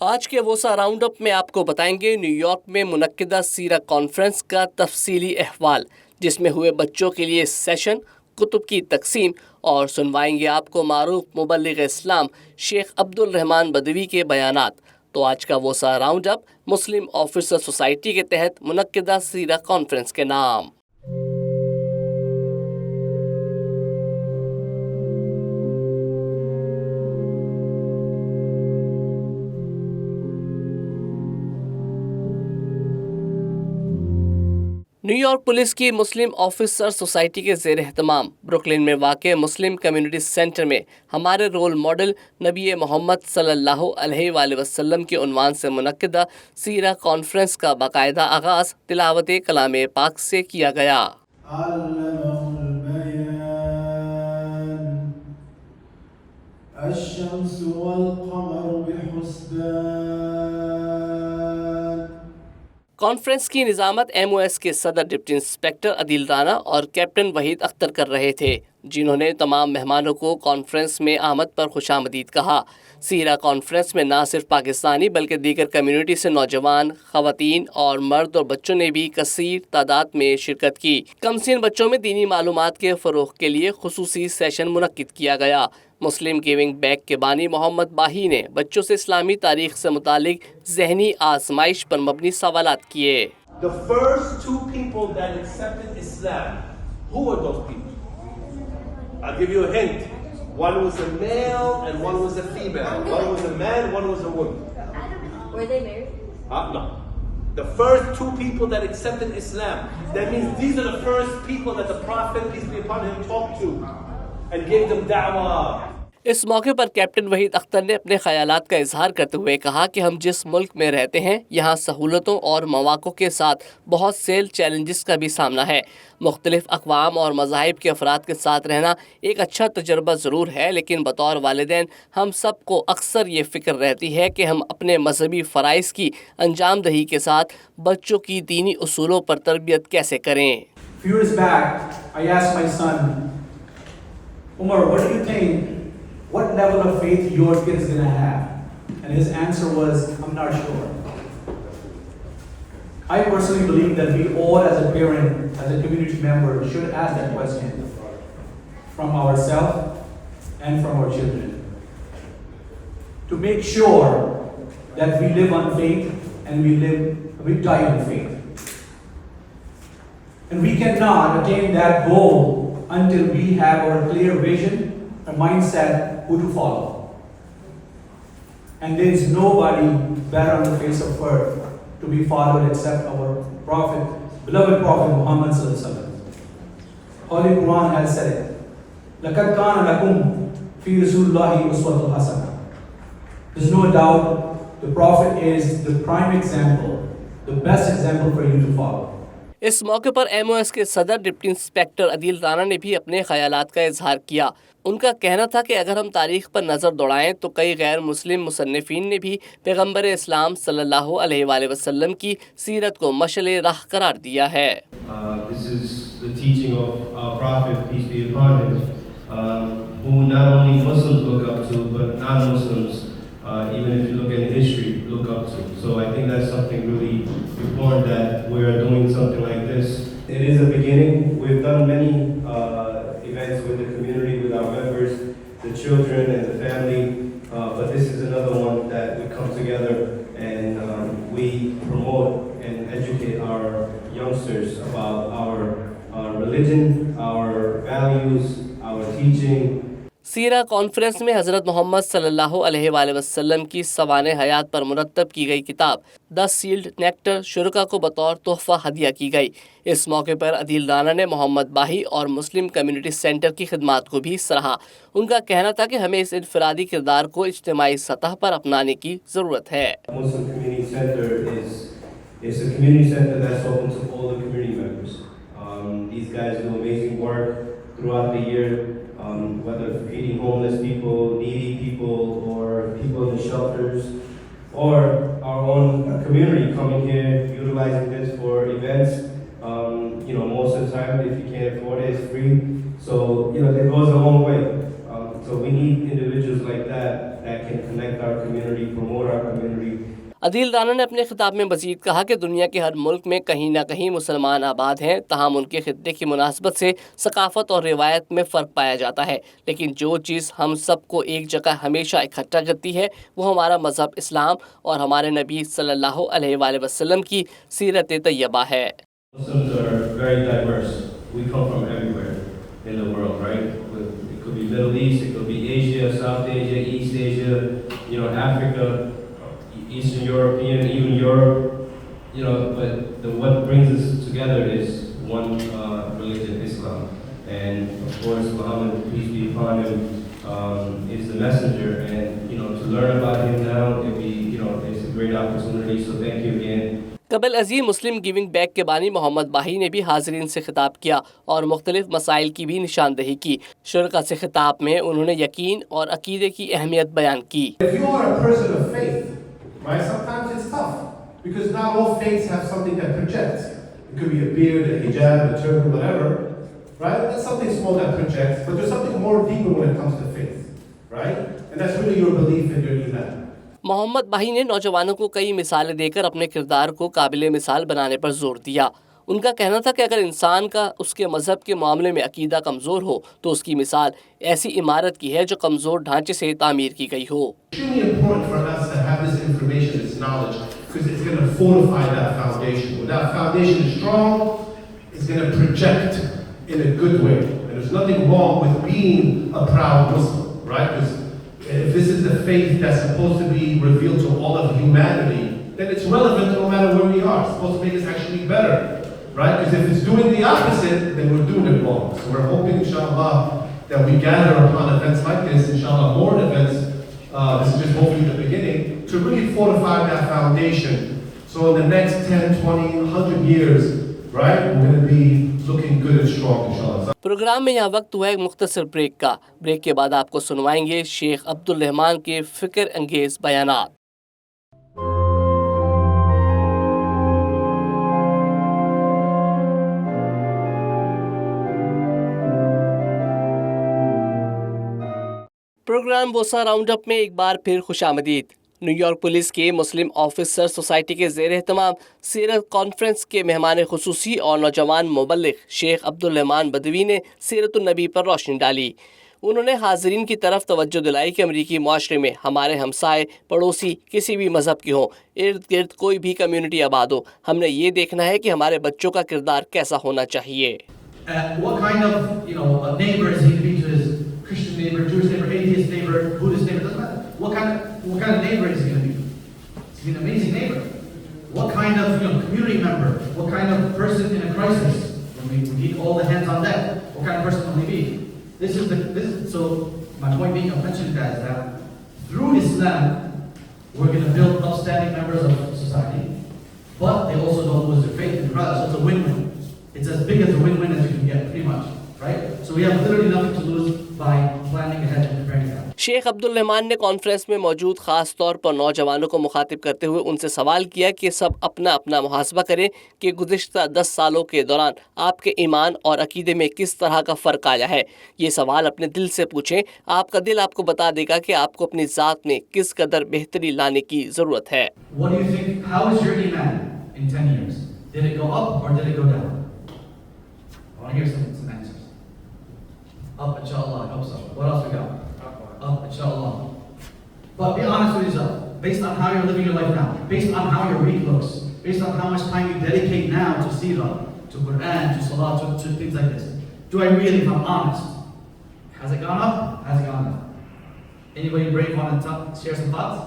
आज के वोसा राउंडअप में आपको बताएंगे न्यूयॉर्क में मुनक्किदा सीरा कॉन्फ्रेंस का तफसीली अहवाल, जिसमें हुए बच्चों के लिए सेशन, कुतुब की तकसीम और सुनवाएंगे आपको मारूफ मुबल्लिग इस्लाम शेख अब्दुल रहमान बदवी के बयानात। तो आज का वोसा राउंडअप मुस्लिम ऑफिसर सोसाइटी के तहत मुनक्किदा सीरा कॉन्फ्रेंस के नाम। न्यूयॉर्क पुलिस की मुस्लिम ऑफिसर सोसाइटी के ज़ेर एहतमाम ब्रुकलिन में वाक़ मुस्लिम कम्युनिटी सेंटर में हमारे रोल मॉडल नबी मोहम्मद सल्लल्लाहु अलैहि वसल्लम के उन्वान से मुनक्किदा सीरा कॉन्फ्रेंस का बाकायदा आगाज़ तिलावत कलाम पाक से किया गया। कॉन्फ्रेंस की निज़ामत MOS के सदर डिप्टी इंस्पेक्टर अदील राना और कैप्टन वहीद अख्तर कर रहे थे, जिन्होंने तमाम मेहमानों को कॉन्फ्रेंस में आमद पर खुशामदीद कहा। सीरा कॉन्फ्रेंस में न सिर्फ पाकिस्तानी बल्कि दीगर कम्युनिटी से नौजवान, ख़वातीन और मर्द और बच्चों ने भी कसीर तादाद में शिरकत की। कमसीन बच्चों में दीनी मालूमात के फ़रोग़ के लिए खुसूसी सेशन मुनक्किद किया गया। मुस्लिम गिविंग बैक के बानी मोहम्मद बाही ने बच्चों से इस्लामी तारीख से मुतालिक ज़हनी आजमाइश पर मबनी सवालात किए। The first two people that accepted Islam, who were those people? I'll give you a hint. One was a male and one was a female. One was a man, one was a woman. Were they married? No. The first two people that accepted Islam. That means these are the first people that the Prophet, peace be upon him, talked to and gave them da'wah. इस मौके पर captain Waheed Akhtar ने अपने ख्यालात का इजहार करते हुए कहा कि हम जिस मुल्क में रहते हैं यहाँ सहूलतों और मौक़ों के साथ बहुत से चैलेंजेस का भी सामना है। मुख्तलिफ अक़वाम और मज़ाहिब के अफराद के साथ रहना एक अच्छा तजुर्बा ज़रूर है, लेकिन बतौर वालिदैन हम सब को अक्सर ये फ़िक्र रहती है कि हम अपने मजहबी फ़राइज़ की अंजाम दही के साथ बच्चों की दीनी उसूलों पर तरबियत कैसे करें। Few years back, I asked my son, Umar, what do you think? What level of faith your kid is going to have? And his answer was, I'm not sure. I personally believe that we all as a parent, as a community member, should ask that question from ourselves and from our children. To make sure that we live on faith and we die on faith. And we cannot attain that goal until we have our clear vision, a mindset, who to follow. And there is nobody better on the face of earth to be followed except our Prophet, beloved Prophet Muhammad sallallahu alaihi wasallam. Holy Quran has said it. لَقَدْ كَانَ لَكُمْ فِي رَسُولِ اللَّهِ أُسْوَةٌ حَسَنَةٌ. There's no doubt the Prophet is the prime example, the best example for you to follow. इस मौके पर MOS के सदर deputy inspector Adeel Rana ने भी अपने ख्यालात का इजहार किया। उनका कहना था कि अगर हम तारीख पर नज़र दौड़ाएं तो कई गैर मुस्लिम मुसन्निफीन ने भी पैगम्बर इस्लाम सल्लल्लाहु अलैहि वसल्लम की सीरत को मशअले राह करार दिया है। This is the teaching of our Prophet, peace be upon him, who not only Muslims look up to, but non-Muslims, even if you look at history, look up to. So I think that's something really important that we are doing something like this. It is a beginning. We've done many events with the community, with our members, the children and the family, but this is another one that we come together and we promote and educate our youngsters about our religion, our values, our teaching. Sira conference में हज़रत मोहम्मद सल्लल्लाहु अलैहि वसल्लम की सवाने हयात पर मुरतब की गई किताब द सील्ड नेक्टर शुरका को बतौर तोहफ़ा हदिया की गई। इस मौके पर अदील राना ने मोहम्मद बाही और मुस्लिम कम्युनिटी सेंटर की खिदमात को भी सराहा। उनका कहना था कि हमें इस इनफरादी किरदार को इज्तिमाई सतह पर अपनाने की ज़रूरत है। Whether feeding homeless people, needy people, or people in the shelters, or our own community coming here, utilizing this for events. Most of the time, if you can't afford it, it's free. So, that goes a long way. So we need individuals like that can connect our community, promote our community, Adeel Rana ने अपने खिताब में मजीद कहा कि दुनिया के हर मुल्क में कहीं ना कहीं मुसलमान आबाद हैं, तहम उनके खित्ते की मुनासबत से सकाफत और रिवायत में फ़र्क पाया जाता है, लेकिन जो चीज़ हम सबको एक जगह हमेशा इकट्ठा करती है वो हमारा मज़हब इस्लाम और हमारे नबी सल्लल्लाहु अलैहि वसल्लम की सीरत तैयबा है। Muslims are very diverse. We come from everywhere in the world, right? It could be Middle East, it could be Asia, South Asia, East Asia, Africa, Eastern European, even Europe, but what brings us together is one religion, Islam. And of course, Muhammad, peace be upon him, is the messenger. And to learn about him now, it's a great opportunity. So thank you again. कबल अजीम मुस्लिम giving back के बानी मोहम्मद बाही ने भी हाज़रीन से खिताब किया और मुख्तलिफ मसाइल की भी निशानदही की। शुरका से खिताब में उन्होंने यकीन और अकीदे की अहमियत बयान की। If you are a person of faith, right, sometimes it's tough because not all faiths have something that projects. It could be a beard, a hijab, a turban, whatever, right? That's something small that projects, but there's something more deeper when it comes to faith, right? And that's really your belief in your iman. Mohammad बाही ने नौजवानों को कई मिसालें देकर अपने किरदार को काबिल मिसाल बनाने पर जोर दिया। उनका कहना था कि अगर इंसान का उसके मज़हब के मामले में अकीदा कमज़ोर हो तो उसकी मिसाल ऐसी इमारत की है जो कमज़ोर ढांचे से तामीर की गई हो। If this is the faith that's supposed to be revealed to all of humanity, then it's relevant no matter where we are. It's supposed to make us actually better, right? Because if it's doing the opposite, then we're doing it wrong. So we're hoping, inshallah, that we gather upon events like this, inshallah, more events, this is just hopefully the beginning, to really fortify that foundation. So in the next 10, 20, 100 years, right, we're going to be looking good and strong, inshallah. Program में यहाँ वक्त हुआ एक मुख्तसर break का। Break के बाद आपको सुनवाएंगे शेख अब्दुल रहमान के फिक्र अंगेज बयानात। प्रोग्राम वोसा राउंडअप में एक बार फिर खुशामदीद। न्यूयॉर्क पुलिस के मुस्लिम ऑफिसर सोसाइटी के ज़ेर एहतमाम सीरत कॉन्फरस के मेहमान खुसूसी और नौजवान मुबल्लिग शेख अब्दुल रहमान बदवी ने सीरत अलनबी पर रोशनी डाली। उन्होंने हाज़रीन की तरफ तवज्जो दिलाई कि अमरीकी माशरे में हमारे हमसाए पड़ोसी किसी भी मज़हब के हों, इर्द गिर्द कोई भी कम्यूनिटी आबाद हो, हमने ये देखना है कि हमारे बच्चों का किरदार कैसा होना चाहिए। Christian neighbor, Jewish neighbor, atheist neighbor, Buddhist neighbor, doesn't matter. What kind of neighbor is he going to be? Is he an amazing neighbor? What kind of community member? What kind of person in a crisis? When we need all the hands on deck, what kind of person will he be? So my point being, I've mentioned guys that through Islam, we're going to build upstanding members of society, but they also don't lose their faith in brothers. So it's a win-win. It's as big as a win-win as you can get, pretty much. Right? So we have literally nothing to lose by planning ahead and preparing that. Sheikh Abdul Rahman ने conference में मौजूद खास तौर पर नौजवानों को मुखातिब करते हुए उनसे सवाल किया कि सब अपना अपना मुहासबा करें कि गुज़िश्ता 10 सालों के दौरान आपके ईमान और अकीदे में किस तरह का फ़र्क आया है। ये सवाल अपने दिल से पूछें, आपका दिल आपको बता देगा कि आपको अपनी ज़ात में किस कदर बेहतरी लाने की ज़रूरत है। What do you think? How is your iman in 10 years? Did it go up or did it go down? I want to hear some answers. Up, inshallah, I hope so. What else we got? Up, inshallah. But be honest with yourself. Based on how you're living your life now, based on how your week looks, based on how much time you dedicate now to Seerah, to Quran, to Salah, to things like this, do I really, if I'm honest, has it gone up? Has it gone down? Anybody brave want to share some thoughts?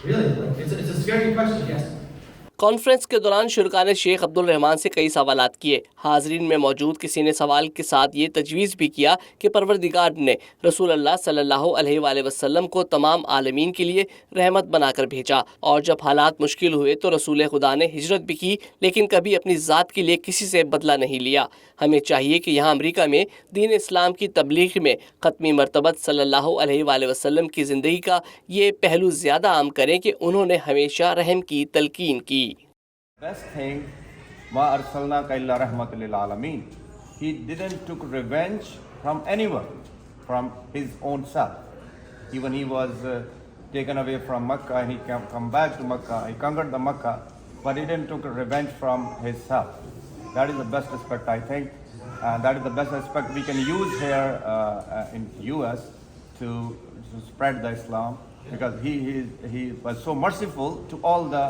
Really? It's a scary question, yes. Conference के दौरान शुरका ने शेख अब्दुल रहमान से कई सवालात किए। हाज़रीन में मौजूद किसी ने सवाल के साथ ये तजवीज़ भी किया कि परवरदिगार ने रसूल अल्लाह सल्लल्लाहु अलैहि वसल्लम को तमाम आलमीन के लिए रहमत बनाकर भेजा, और जब हालात मुश्किल हुए तो रसूल खुदा ने हिजरत भी की, लेकिन कभी अपनी ज़ात के लिए किसी से बदला नहीं लिया। हमें चाहिए कि यहाँ अमेरिका में दीन इस्लाम की तबलीग में ख़त्मी मरतबत सल्लल्लाहु अलैहि वसल्लम की ज़िंदगी का ये पहलू ज़्यादा आम करें कि उन्होंने हमेशा रहम की तलकीन की। Best thing, ma arsalnaka illa rahmatan lil alamin. He didn't took revenge from anyone, from his own self. Even he was taken away from Makkah, and he come back to Makkah. He conquered the Makkah, but he didn't took revenge from himself. That is the best aspect, I think. That is the best aspect we can use here in US to spread the Islam, because he was so merciful to all the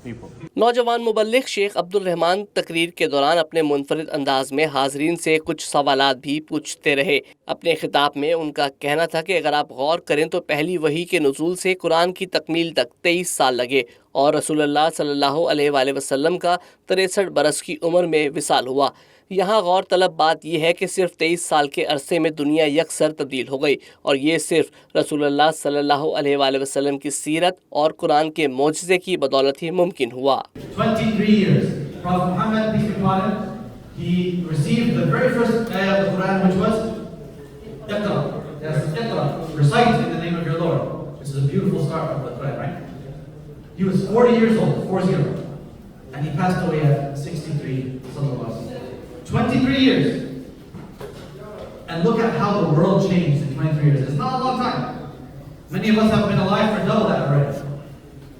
people. नौजवान मुबल्लिग शेख अब्दुल रहमान तकरीर के दौरान अपने मुनफरिद अंदाज में हाजरीन से कुछ सवालात भी पूछते रहे। अपने खिताब में उनका कहना था कि अगर आप गौर करें तो पहली वही के नुज़ूल से कुरान की तकमील तक 23 साल लगे और रसूलुल्लाह सल्लल्लाहु अलैहि वसल्लम का 63 बरस की उम्र में विसाल हुआ। यहाँ गौर तलब बात यह है कि सिर्फ 23 साल के अरसे में दुनिया यकसर तब्दील हो गई और ये सिर्फ रसूलुल्लाह सल्लल्लाहु अलैहि वसल्लम की सीरत और कुरान के मोजज़े की बदौलत ही मुमकिन हुआ। 23 years. Prophet Muhammad, peace be upon him, he received the very first ayah of the Quran, which was Iqra. Yes, Iqra. Recite in the name of your Lord. This is a beautiful start of the Quran, right? He was 40 years old, 40, and he passed away at 63. 23 years. And look at how the world changed in 23 years. It's not a long time. Many of us have been alive for double that already.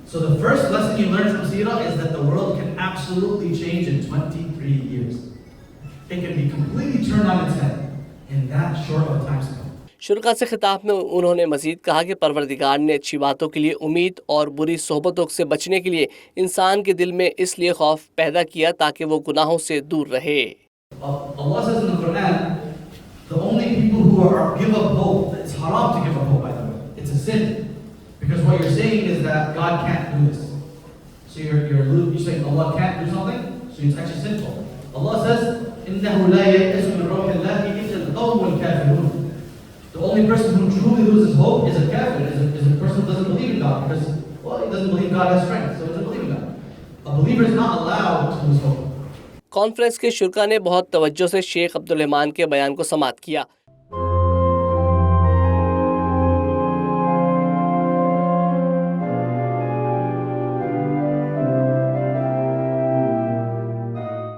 So the first lesson you learn from Seerah is that the world can absolutely change in 23 years. It can be completely turned on its head in that short of a time span. शुरका से खिताब में उन्होंने मजीद कहा कि परवरदिगार ने अच्छी बातों के लिए उम्मीद और बुरी सोहबतों से बचने के लिए इंसान के दिल में इसलिए खौफ पैदा किया ताकि वो गुनाहों से दूर रहे। Allah says in the Quran, the only people who give up hope, it's haram to give up hope, by the way. It's a sin. Because what you're saying is that God can't do this. So you're saying Allah can't do something, so it's actually sinful. Allah says, إِنَّهُ لَا يَيْأَسُ مِنْ رَوْحِ اللَّهِ إِلَّا الْقَوْمُ الْكَافِرُونَ. The only person who truly loses hope is a kafir, is a person who doesn't believe in God, because, well, he doesn't believe God has strength, so he doesn't believe in God. A believer is not allowed to lose hope. Conference के शुरका ने बहुत तवज्जो से शेख अब्दुल रहमान के बयान को समाअत किया।